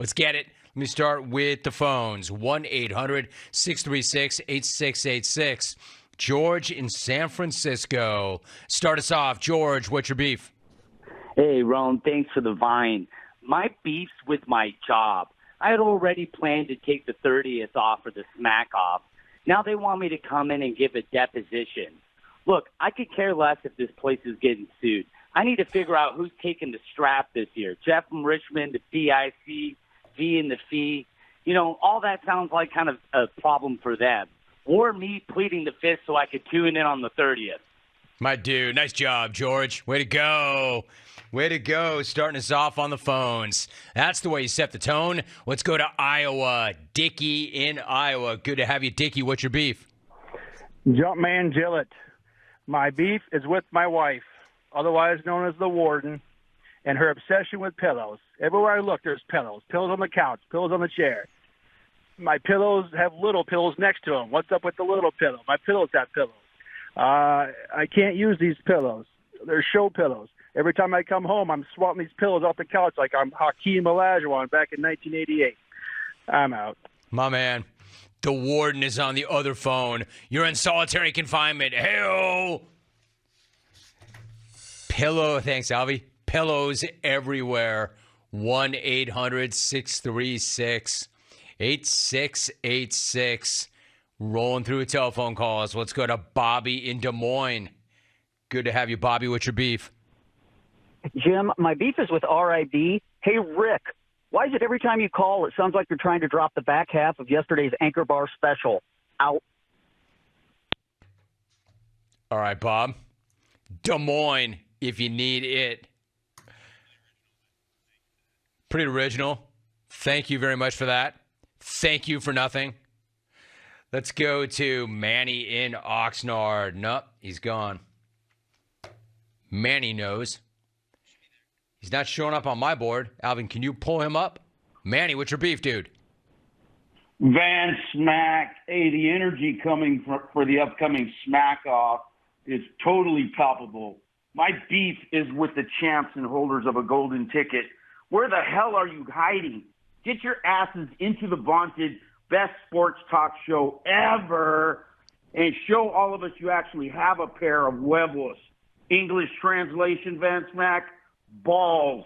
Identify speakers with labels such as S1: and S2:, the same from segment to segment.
S1: Let's get it. Let me start with the phones. 1-800-636-8686. George in San Francisco. Start us off. George, what's your beef?
S2: Hey, Ron, thanks for the vine. My beef's with my job. I had already planned to take the 30th off for the Smackoff. Now they want me to come in and give a deposition. Look, I could care less if this place is getting sued. I need to figure out who's taking the strap this year. Jeff from Richmond, the PIC, V and the fee. You know, all that sounds like kind of a problem for them. Or me pleading the fifth so I could tune in on the 30th.
S1: My dude, nice job, George. Way to go. Way to go, starting us off on the phones. That's the way you set the tone. Let's go to Iowa. Dicky in Iowa. Good to have you, Dicky. What's your beef?
S3: Jumpman Gillett. My beef is with my wife, otherwise known as the warden, and her obsession with pillows. Everywhere I look, there's pillows. Pillows on the couch, pillows on the chair. My pillows have little pillows next to them. What's up with the little pillow? My pillows have pillows. I can't use these pillows. They're show pillows. Every time I come home, I'm swapping these pillows off the couch like I'm Hakeem Olajuwon back in 1988. I'm out.
S1: My man, the warden is on the other phone. You're in solitary confinement. Hey-oh! Thanks, Alvy. Pillows everywhere. 1-800-636-8686. Rolling through telephone calls. Let's go to Bobby in Des Moines. Good to have you, Bobby. What's your beef?
S4: Jim, my beef is with RID. Hey, Rick, why is it every time you call, it sounds like you're trying to drop the back half of yesterday's Anchor Bar special? Out.
S1: All right, Bob. Des Moines, if you need it. Pretty original. Thank you very much for that. Thank you for nothing. Let's go to Manny in Oxnard. Nope, he's gone. Manny knows. He's not showing up on my board. Alvin, can you pull him up? Manny, what's your beef, dude?
S5: Van Smack. Hey, the energy coming for the upcoming Smackoff is totally palpable. My beef is with the champs and holders of a golden ticket. Where the hell are you hiding? Get your asses into the vaunted best sports talk show ever and show all of us you actually have a pair of huevos. English translation, Van Smack, balls.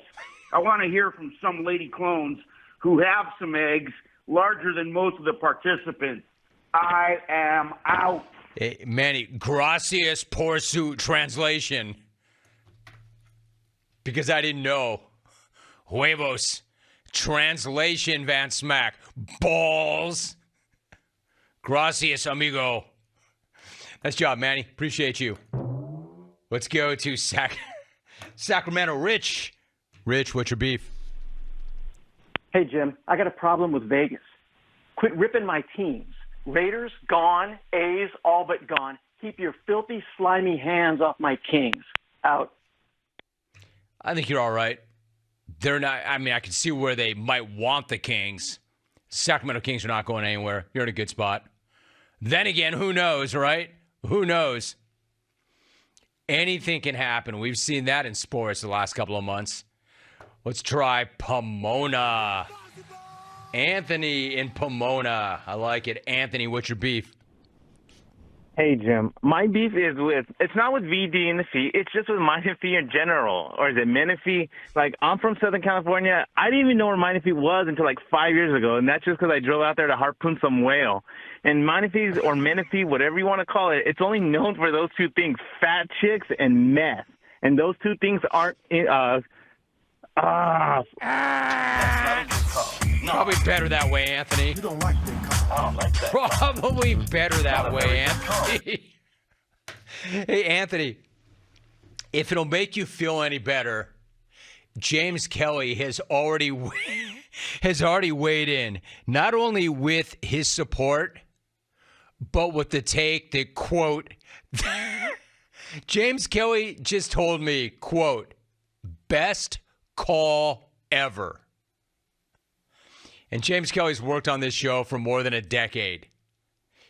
S5: I want to hear from some lady clones who have some eggs larger than most of the participants. I am out.
S1: Hey, Manny, gracias por su translation. Because I didn't know. Huevos. Translation, Van Smack. Balls. Gracias, amigo. Nice job, Manny. Appreciate you. Let's go to Sacramento. Rich. Rich, what's your beef?
S6: Hey, Jim, I got a problem with Vegas. Quit ripping my teams. Raiders, gone. A's, all but gone. Keep your filthy, slimy hands off my Kings. Out.
S1: I think you're all right. They're not, I mean, I can see where they might want the Kings. Sacramento Kings are not going anywhere. You're in a good spot. Then again, who knows, right? Who knows? Anything can happen. We've seen that in sports the last couple of months. Let's try Pomona. Anthony in Pomona. I like it. Anthony, what's your beef?
S7: Hey, Jim. My beef is it's not with VD in the fee. It's just with Menifee in general. Or is it Menifee? Like, I'm from Southern California. I didn't even know where Menifee was until like 5 years ago. And that's just because I drove out there to harpoon some whale. And Menifee or Menifee, whatever you want to call it, it's only known for those two things, fat chicks and meth. And those two things aren't
S1: Probably better that way, Anthony. You don't like that. I don't like that. Probably better that way, Anthony. Hey, Anthony, if it'll make you feel any better, James Kelly has already weighed in, not only with his support, but with the take that, quote, James Kelly just told me, quote, best call ever. And James Kelly's worked on this show for more than a decade.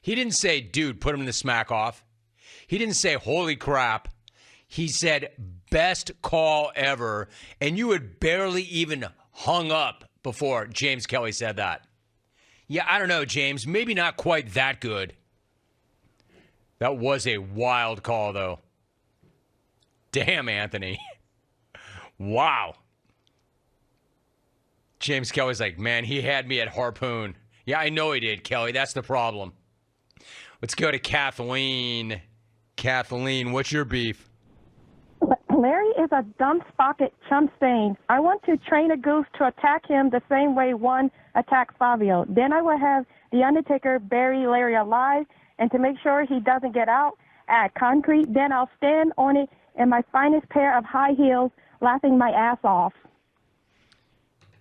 S1: He didn't say, dude, put him in the Smackoff. He didn't say, holy crap. He said, best call ever. And you had barely even hung up before James Kelly said that. Yeah, I don't know, James. Maybe not quite that good. That was a wild call, though. Damn, Anthony. Wow. James Kelly's like, man, he had me at harpoon. Yeah, I know he did, Kelly. That's the problem. Let's go to Kathleen. Kathleen, what's your beef?
S8: Larry is a dumb spocket chump stain. I want to train a goose to attack him the same way one attacked Fabio. Then I will have The Undertaker bury Larry alive, and to make sure he doesn't get out, add concrete. Then I'll stand on it in my finest pair of high heels, laughing my ass off.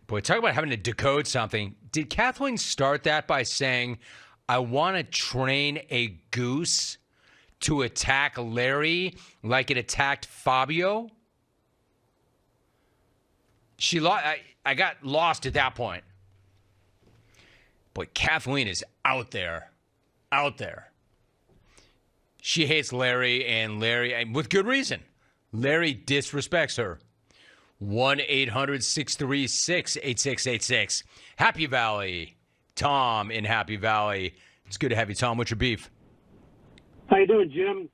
S1: Boy, talk about having to decode something. Did Kathleen start that by saying, I want to train a goose to attack Larry like it attacked Fabio? I got lost at that point. Boy, Kathleen is out there. Out there. She hates Larry, and Larry, with good reason. Larry disrespects her. 1-800-636-8686. Happy Valley. Tom in Happy Valley. It's good to have you, Tom. What's your beef?
S9: How you doing, Jim?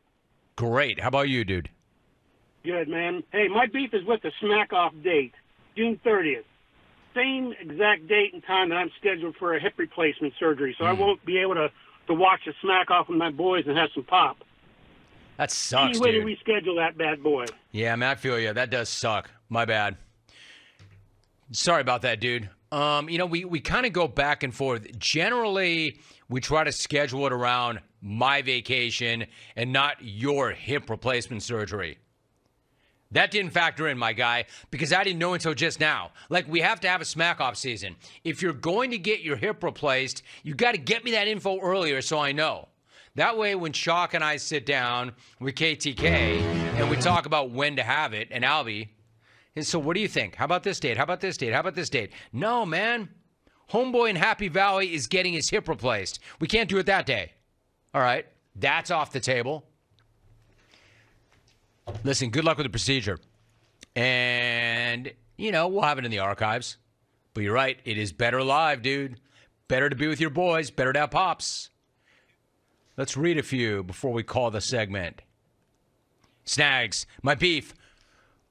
S1: Great. How about you, dude?
S9: Good, man. Hey, my beef is with the Smackoff date, June 30th. Same exact date and time that I'm scheduled for a hip replacement surgery, so I won't be able to watch a Smackoff with my boys and have some pop.
S1: That sucks,
S9: Any way
S1: dude.
S9: to reschedule that bad boy.
S1: Yeah, man, I feel you. That does suck. My bad. Sorry about that, dude. We kind of go back and forth. Generally, we try to schedule it around my vacation and not your hip replacement surgery. That didn't factor in, my guy, because I didn't know until just now. Like, we have to have a smack-off season. If you're going to get your hip replaced, you got to get me that info earlier so I know. That way, when Chalk and I sit down with KTK and we talk about when to have it, and Albie, and so what do you think? How about this date? How about this date? How about this date? No, man. Homeboy in Happy Valley is getting his hip replaced. We can't do it that day. All right. That's off the table. Listen, good luck with the procedure. And, we'll have it in the archives. But you're right. It is better live, dude. Better to be with your boys. Better to have pops. Let's read a few before we call the segment. Snags, my beef.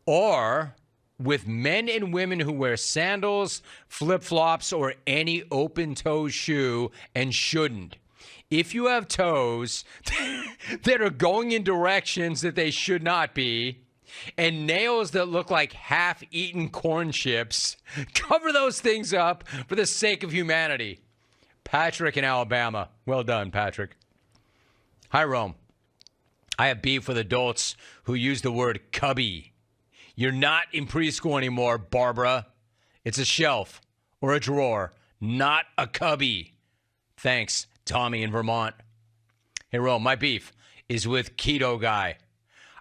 S1: Or with men and women who wear sandals, flip-flops, or any open-toe shoe and shouldn't. If you have toes that are going in directions that they should not be, and nails that look like half-eaten corn chips, cover those things up for the sake of humanity. Patrick in Alabama. Well done, Patrick. Hi, Rome. I have beef with adults who use the word cubby. You're not in preschool anymore, Barbara. It's a shelf or a drawer, not a cubby. Thanks, Tommy in Vermont. Hey, Rome, my beef is with Keto Guy.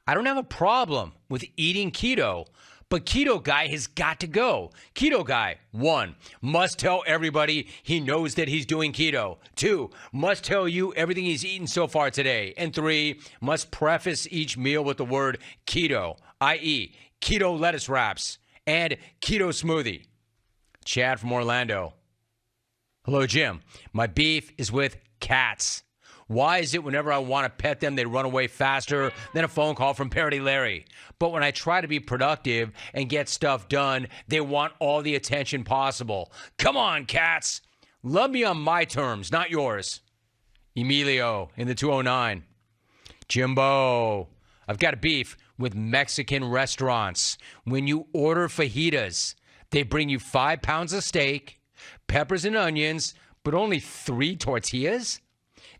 S1: I don't have a problem with eating keto, but Keto Guy has got to go. Keto Guy, 1, must tell everybody he knows that he's doing keto. 2, must tell you everything he's eaten so far today. And 3, must preface each meal with the word keto, i.e., keto lettuce wraps and keto smoothie. Chad from Orlando. Hello, Jim. My beef is with cats. Why is it whenever I want to pet them, they run away faster than a phone call from Parody Larry? But when I try to be productive and get stuff done, they want all the attention possible. Come on, cats. Love me on my terms, not yours. Emilio in the 209. Jimbo, I've got a beef with Mexican restaurants. When you order fajitas, they bring you 5 pounds of steak, peppers and onions, but only 3 tortillas?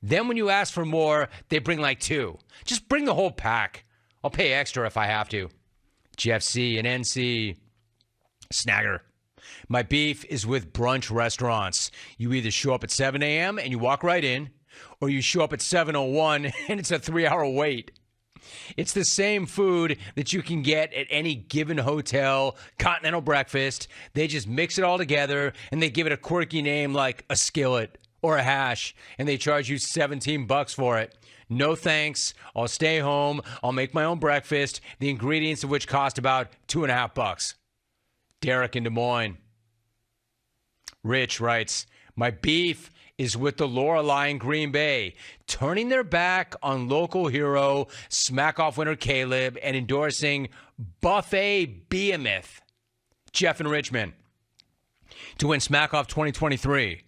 S1: Then when you ask for more, they bring like 2. Just bring the whole pack. I'll pay extra if I have to. Jeff C. and NC. Snagger. My beef is with brunch restaurants. You either show up at 7 a.m. and you walk right in, or you show up at 7:01 and it's a 3-hour wait. It's the same food that you can get at any given hotel, continental breakfast. They just mix it all together and they give it a quirky name like a skillet or a hash, and they charge you $17 for it. No thanks. I'll stay home. I'll make my own breakfast, the ingredients of which cost about $2.50. Derek in Des Moines. Rich writes, my beef is with the Lorelei in Green Bay, turning their back on local hero Smackoff winner Caleb and endorsing Buffet Behemoth Jeff in Richmond to win Smackoff 2023.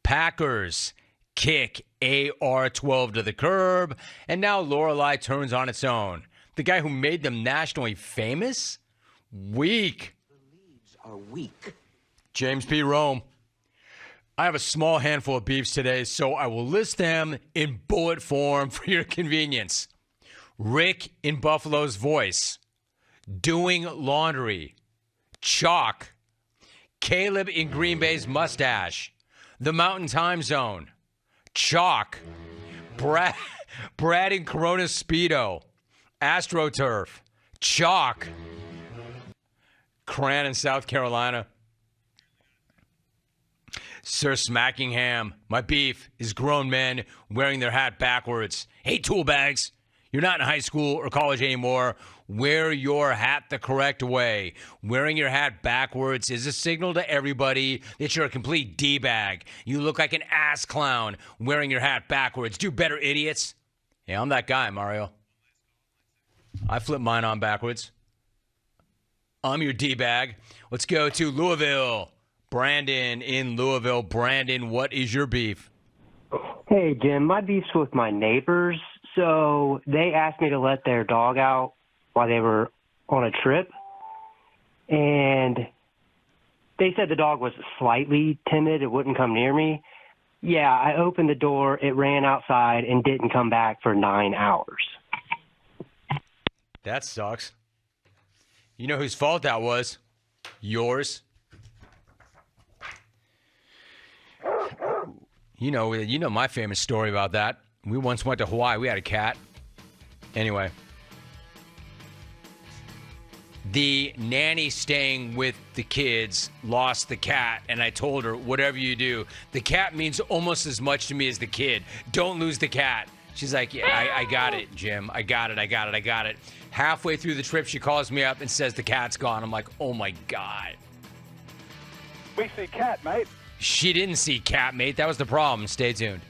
S1: Packers kick AR-12 to the curb, and now Lorelei turns on its own. The guy who made them nationally famous? Weak.
S10: The leads are weak.
S1: James P. Rome. I have a small handful of beefs today, so I will list them in bullet form for your convenience. Rick in Buffalo's voice. Doing laundry. Chalk. Caleb in Green Bay's mustache. The Mountain Time Zone. Chalk. Brad in Corona Speedo. AstroTurf. Chalk. Cran in South Carolina. Sir Smackingham, my beef is grown men wearing their hat backwards. Hey, tool bags, you're not in high school or college anymore. Wear your hat the correct way. Wearing your hat backwards is a signal to everybody that you're a complete D-bag. You look like an ass clown wearing your hat backwards. Do better, idiots. Yeah, I'm that guy, Mario. I flip mine on backwards. I'm your D-bag. Let's go to Louisville. Brandon in Louisville. Brandon, what is your beef?
S11: Hey, Jim, my beef's with my neighbors. So they asked me to let their dog out while they were on a trip. And they said the dog was slightly timid. It wouldn't come near me. Yeah, I opened the door. It ran outside and didn't come back for 9 hours.
S1: That sucks. You know whose fault that was? Yours. You know my famous story about that. We once went to Hawaii. We had a cat. Anyway. The nanny staying with the kids lost the cat, and I told her, whatever you do, the cat means almost as much to me as the kid. Don't lose the cat. She's like, yeah, I got it, Jim. I got it. Halfway through the trip, she calls me up and says the cat's gone. I'm like, oh, my God.
S3: We see cat, mate.
S1: She didn't see cat, mate. That was the problem. Stay tuned.